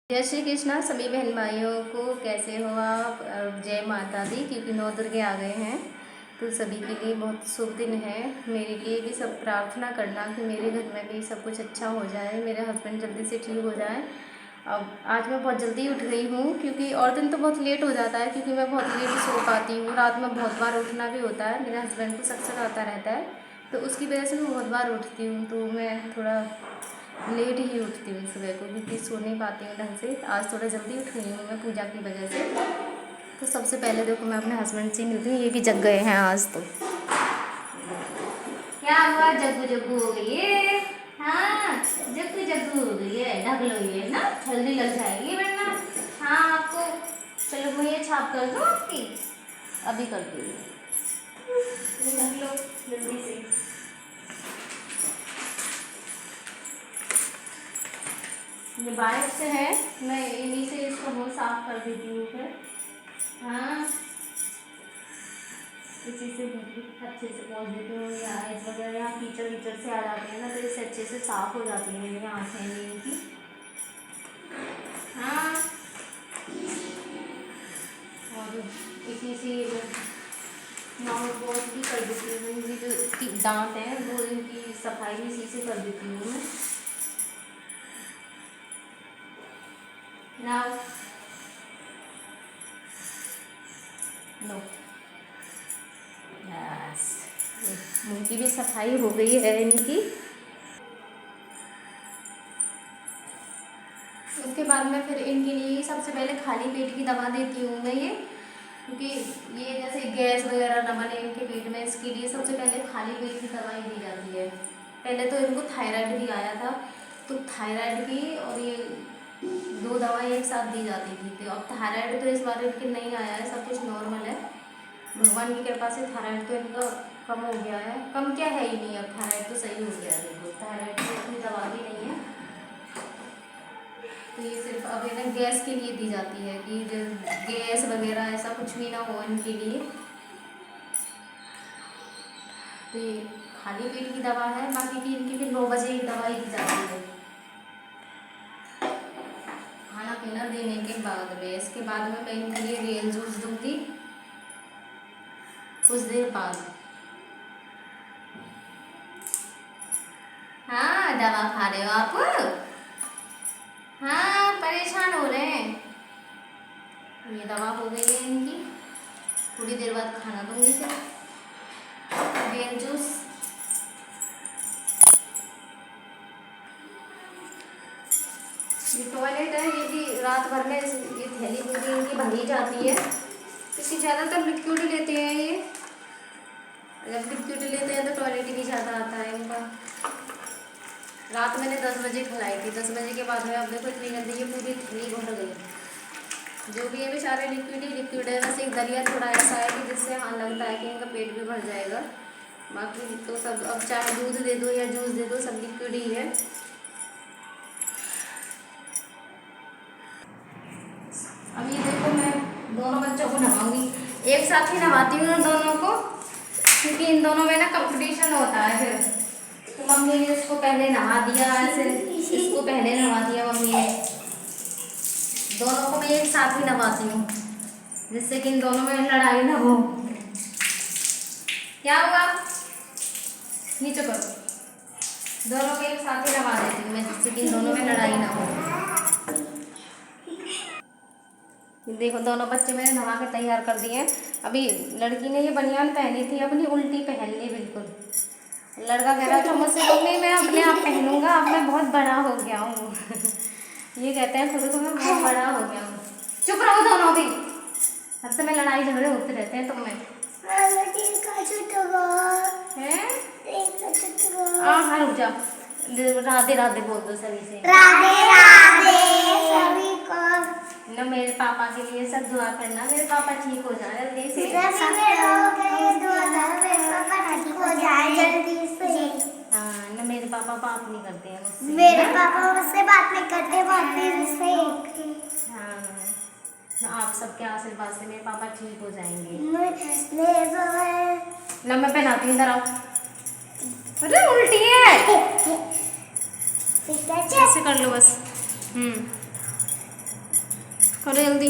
जय श्री कृष्णा सभी बहन भाइयों को। कैसे हो आप? जय माता दी। क्योंकि 9 दुर्गे आ गए हैं तो सभी के लिए बहुत शुभ दिन है। मेरे लिए भी सब प्रार्थना करना कि मेरे घर में भी सब कुछ अच्छा हो जाए, मेरे हस्बैंड जल्दी से ठीक हो जाए। अब आज मैं बहुत जल्दी उठ गई हूँ क्योंकि और दिन तो बहुत लेट हो जाता है, क्योंकि मैं बहुत लेट सो पाती हूँ। रात में बहुत बार उठना भी होता है, मेरे हस्बैंड को सख्त आता रहता है तो उसकी वजह से मैं बहुत बार उठती हूँ। तो मैं थोड़ा लेट ही उठती हूँ सुबह को, क्योंकि सो नहीं पाती हूँ ढंग से। आज थोड़ा जल्दी उठ गई हूँ मैं पूजा की वजह से। तो सबसे पहले देखो मैं अपने हस्बैंड से मिलती हूँ, ये भी जग गए हैं आज। तो क्या हुआ? जग्गू जग्गू हो गई है। हाँ, जग्गू जग्गू हो गई है। ढक लो ये ना, जल्दी लग जाएगी वरना। हाँ आपको, चलो मैं ये छाप कर दूँ आपकी, अभी कर दूँ। ढक लो जल्दी से। ये बाइक से है, मैं इन्हीं से इसको बहुत साफ कर देती हूँ फिर। हाँ, इसी से अच्छे से पोंछ देती हूँ। या आइस वगैरह यहाँ कीचड़ वीचड़ से आ जाते हैं ना, तो इससे अच्छे से साफ हो जाती है मेरी आँखें इनकी। हाँ, और इसी से माउथ वॉश भी कर देती हूँ। इनकी जो दांत हैं वो, इनकी सफाई भी इसी से कर देती हूँ मैं। नाउ नो, यस, मुंह की भी सफाई हो गई है इनकी। उसके बाद में फिर इनके लिए सबसे पहले खाली पेट की दवा देती हूँ मैं ये, क्योंकि ये जैसे गैस वगैरह न बने इनके पेट में, इसके लिए सबसे पहले खाली पेट की दवाई दी जाती है। पहले तो इनको थायराइड भी आया था, तो थायराइड की और ये 2 दवाई एक साथ दी जाती थी। तो अब थायराइड तो इस बार इनके नहीं आया है, सब कुछ नॉर्मल है भगवान की कृपा से। थायराइड तो इनका कम हो गया है, कम क्या है ही नहीं, अब थायराइड तो सही हो गया है। देखो थायराइड की इतनी दवा भी नहीं है। तो ये सिर्फ अब इन्हें गैस के लिए दी जाती है कि गैस वगैरह ऐसा कुछ भी ना हो इनके लिए। तो ये खाली पेट की दवा है। बाकी की इनकी फिर 9 बजे एक दवाई दी जाती है खाना पीना देने के बाद में। इसके बाद में मैं इनके लिए रियल जूस दूंगी कुछ देर बाद। हाँ, दवा खा रहे हो आप? हाँ, परेशान हो रहे हैं। ये दवा हो गई है इनकी, थोड़ी देर बाद खाना दूंगी फिर रियल जूस। ये टॉयलेट है, ये भी रात भर में ये थैली पूरी इनकी भरी जाती है, क्योंकि ज़्यादातर लिक्विड लेते हैं ये। जब लिक्विड लेते हैं तो टॉयलेट ही ज़्यादा आता है इनका। रात मैंने 10 बजे खिलाई थी, 10 बजे के बाद में अब देखो इतनी जल्दी ये पूरी थैली भर गई। जो भी है बेचारे लिक्विड ही लिक्विड है। बस एक दलिया थोड़ा ऐसा है कि जिससे हाँ लगता है कि इनका पेट भी भर जाएगा। बाकी तो सब, अब चाहे दूध दे दो या जूस दे दो, सब लिक्विड ही है। अब ये देखो मैं दोनों बच्चों को नहवाऊंगी, एक साथ ही नहवाती हूँ दोनों को, क्योंकि इन दोनों में ना कंपटीशन होता है फिर। तो मम्मी ने इसको पहले नहा दिया, ऐसे इसको पहले नहा दिया मम्मी ने। दोनों को मैं एक साथ ही नहवाती हूँ, जिससे कि इन दोनों में लड़ाई ना हो। क्या हुआ? नीचे करो। दोनों को एक साथ ही नहवा देती हूँ मैं, जिससे कि इन दोनों में लड़ाई ना हो। देखो दोनों बच्चे मैंने नहा के तैयार कर दिए हैं। अभी लड़की ने ये बनियान पहनी थी अपनी, उल्टी पहन ली बिल्कुल। लड़का कह रहा था मुझसे मम्मी मैं अपने आप पहनूंगा, अब मैं बहुत बड़ा हो गया हूँ। ये कहते हैं खुद को मैं बहुत बड़ा हो गया हूँ। चुप रहो दोनों भी, हद से में लड़ाई झगड़े होते रहते हैं तुम में। हाँ रुक जाओ, राधे राधे बोल दो सभी से। राधे राधे सभी को। ना मेरे पापा के लिए सब दुआ करना, मेरे पापा ठीक हो जाए जल्दी से। हाँ ना, मेरे पापा बात नहीं करते हैं मुझसे। मेरे पापा मुझसे बात नहीं करते, बात नहीं। हाँ ना, आप सबके आशीर्वाद से मेरे पापा ठीक हो जाएंगे। ना मैं पहनाती हूँ, इधर आओ। अरे उल्टी है, ऐसे कर लो बस। और जल्दी,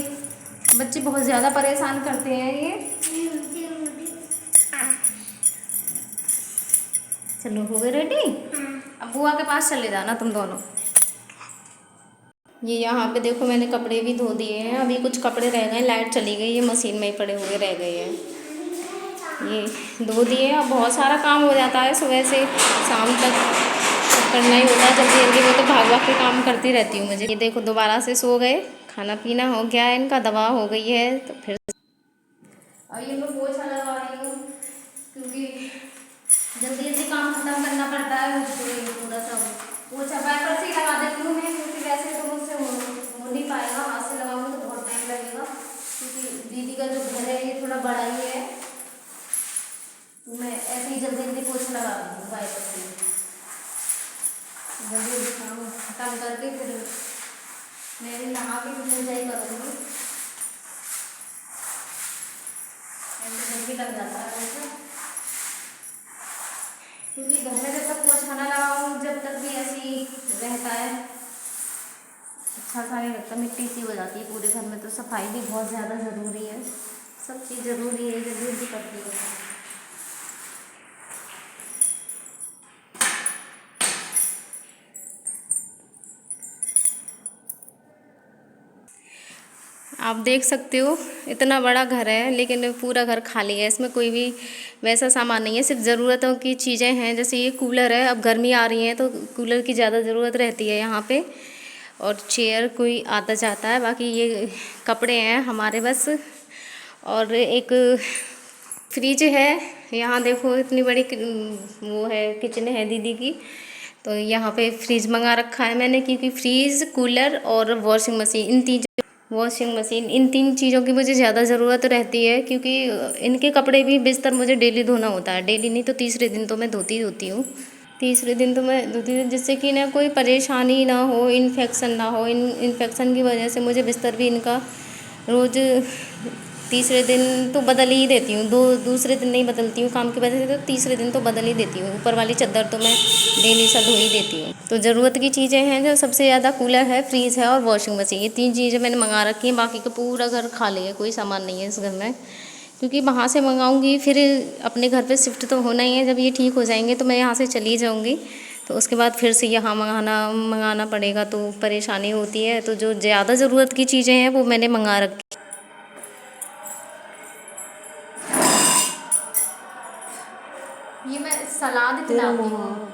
बच्चे बहुत ज़्यादा परेशान करते हैं ये। चलो हो गए रेडी? अब बुआ के पास चले जाना तुम दोनों। ये यहाँ पे देखो मैंने कपड़े भी धो दिए हैं। अभी कुछ कपड़े रह गए, लाइट चली गई, ये मशीन में ही पड़े हुए रह गए हैं। ये धो दिए। अब बहुत सारा काम हो जाता है सुबह से शाम तक, करना ही होता है जल्दी जल्दी। मैं तो भाग भाग के काम करती रहती हूँ। मुझे ये देखो दोबारा से सो गए, खाना पीना हो गया है इनका, दवा हो गई है। तो फिर और ये मैं पोछा लगा रही हूँ क्योंकि जल्दी जल्दी काम खत्म करना पड़ता है मुझको। ये पूरा सब पोछा वाइपर से ही लगा देती हूँ मैं, क्योंकि वैसे तो मुझसे हो नहीं पाएगा, हाथ से लगाऊंगी तो बहुत टाइम लगेगा। क्योंकि दीदी का जो घर है ये थोड़ा बड़ा ही है, तो मैं ऐसे ही जल्दी जल्दी पोछा लगा रही हूँ वाइपर से। जल्दी जल्दी काम खत्म करके फिर मैं भी नहा के फिर एंजॉय करूँगी। जल्दी लग जाता है वैसे, क्योंकि घर में जब तक पोछा ना लगाऊँ, जब तक भी ऐसे ही रहता है, अच्छा सा नहीं लगता, मिट्टी सी हो जाती है पूरे घर में। तो सफाई भी बहुत ज़्यादा ज़रूरी है, सब चीज़ ज़रूरी है, जल्दी जल्दी करती है। आप देख सकते हो इतना बड़ा घर है लेकिन पूरा घर खाली है, इसमें कोई भी वैसा सामान नहीं है। सिर्फ ज़रूरतों की चीज़ें हैं, जैसे ये कूलर है, अब गर्मी आ रही है तो कूलर की ज़्यादा ज़रूरत रहती है यहाँ पे। और चेयर कोई आता जाता है, बाकी ये कपड़े हैं हमारे बस। और एक फ्रिज है यहाँ, देखो इतनी बड़ी वो है, किचन है दीदी की। तो यहाँ पे फ्रिज मंगा रखा है मैंने, क्योंकि फ्रिज, कूलर और वॉशिंग मशीन इन 3 चीज़ों की मुझे ज़्यादा ज़रूरत रहती है। क्योंकि इनके कपड़े भी, बिस्तर मुझे डेली धोना होता है। डेली नहीं तो तीसरे दिन तो मैं धोती होती हूँ। तीसरे दिन तो मैं धोती हूँ, जिससे कि ना कोई परेशानी ना हो, इन्फेक्शन ना हो। इन्फेक्शन की वजह से मुझे बिस्तर भी इनका रोज़ तीसरे दिन तो बदल ही देती हूँ। दूसरे दिन नहीं बदलती हूँ काम की वजह से, तो तीसरे दिन तो बदल ही देती हूँ। ऊपर वाली चादर तो मैं डेली सा धो ही देती हूँ। तो ज़रूरत की चीज़ें हैं जो सबसे ज़्यादा, कूलर है, फ्रीज है और वॉशिंग मशीन, ये 3 चीज़ें मैंने मंगा रखी हैं। बाकी का पूरा घर खाली है, कोई सामान नहीं है इस घर में। क्योंकि वहाँ से मंगाऊँगी फिर अपने घर पे शिफ्ट तो होना ही है। जब ये ठीक हो जाएंगे तो मैं यहाँ से चली जाऊँगी, तो उसके बाद फिर से यहाँ मंगाना पड़ेगा, तो परेशानी होती है। तो जो ज़्यादा ज़रूरत की चीज़ें हैं वो मैंने मंगा रखी। ये मैं सलाद खिलाती हूँ,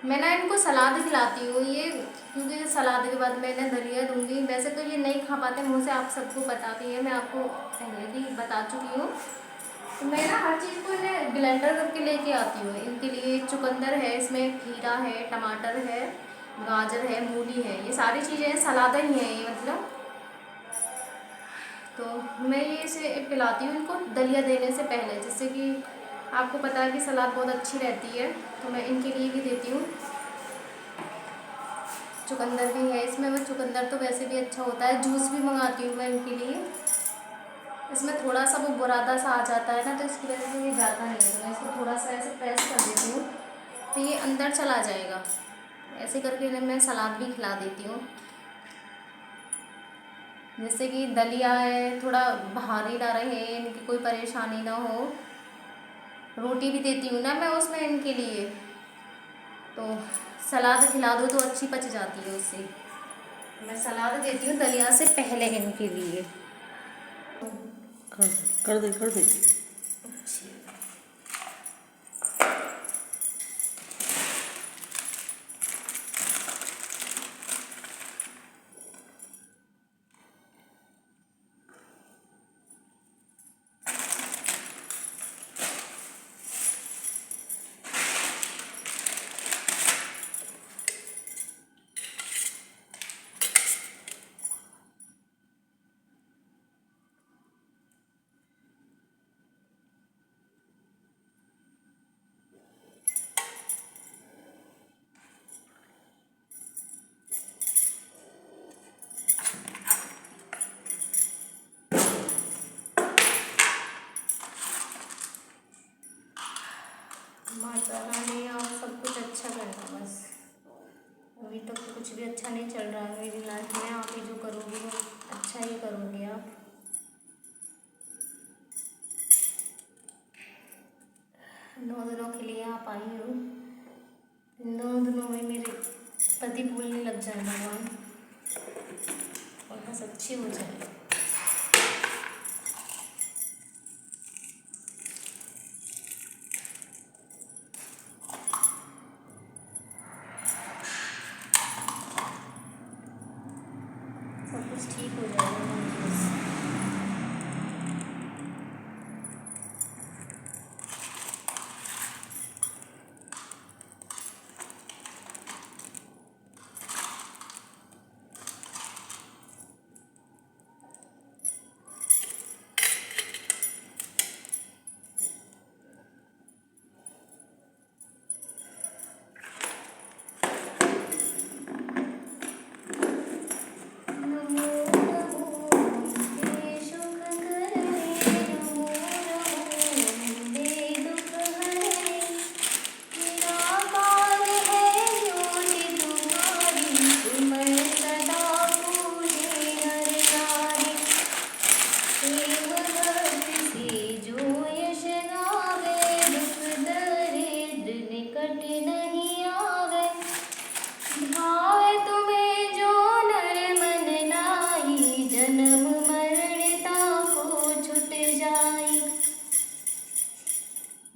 मैं ना इनको सलाद खिलाती हूँ ये, क्योंकि सलाद के बाद मैं ना दलिया दूंगी। वैसे तो ये नहीं खा पाते मुँह से, आप सबको बताती है, मैं आपको पहले भी बता चुकी हूँ। तो मैं ना हर चीज़ को इन्हें ब्लेंडर करके लेके आती हूँ। इनके लिए चुकंदर है, इसमें खीरा है, टमाटर है, गाजर है, मूली है, ये सारी चीज़ें सलाद ही हैं ये, मतलब। तो मैं ये इसे पिलाती हूँ इनको दलिया देने से पहले, जिससे कि आपको पता है कि सलाद बहुत अच्छी रहती है, तो मैं इनके लिए भी देती हूँ। चुकंदर भी है इसमें, मैं चुकंदर तो वैसे भी अच्छा होता है। जूस भी मंगाती हूँ मैं इनके लिए। इसमें थोड़ा सा वो बुरादा सा आ जाता है ना, तो इसकी वजह से ये जाता नहीं है। तो मैं इसको थोड़ा सा ऐसे प्रेस कर देती हूँ तो ये अंदर चला जाएगा। ऐसे करके इन्हें मैं सलाद भी खिला देती हूँ, जैसे कि दलिया है, थोड़ा भारी ना रहे, इनकी कोई परेशानी ना हो। रोटी भी देती हूँ ना मैं उसमें इनके लिए, तो सलाद खिला दो तो अच्छी पच जाती है उससे। मैं सलाद देती हूँ दलिया से पहले इनके लिए। कर दे। आप आई हो, इन दिनों में मेरे पति बोलने लग जाए भगवान, और बस अच्छी हो जाए। सब कुछ ठीक हो जाएगा बस।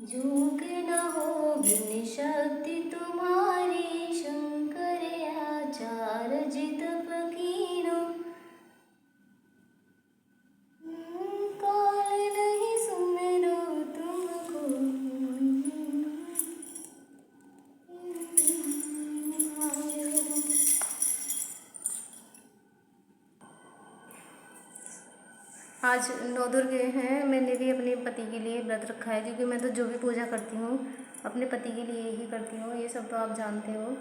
जोग न हो बिन शक्ति तुम्हारी, शंकर आचार्य जित फकीरो। काल नहीं सुमिरो तुमको, आज नवदुर्गे हैं। मैंने भी अपने पति के लिए व्रत रखा है, क्योंकि मैं तो जो भी पूजा करती हूँ अपने पति के लिए ही करती हूँ, ये सब तो आप जानते हो।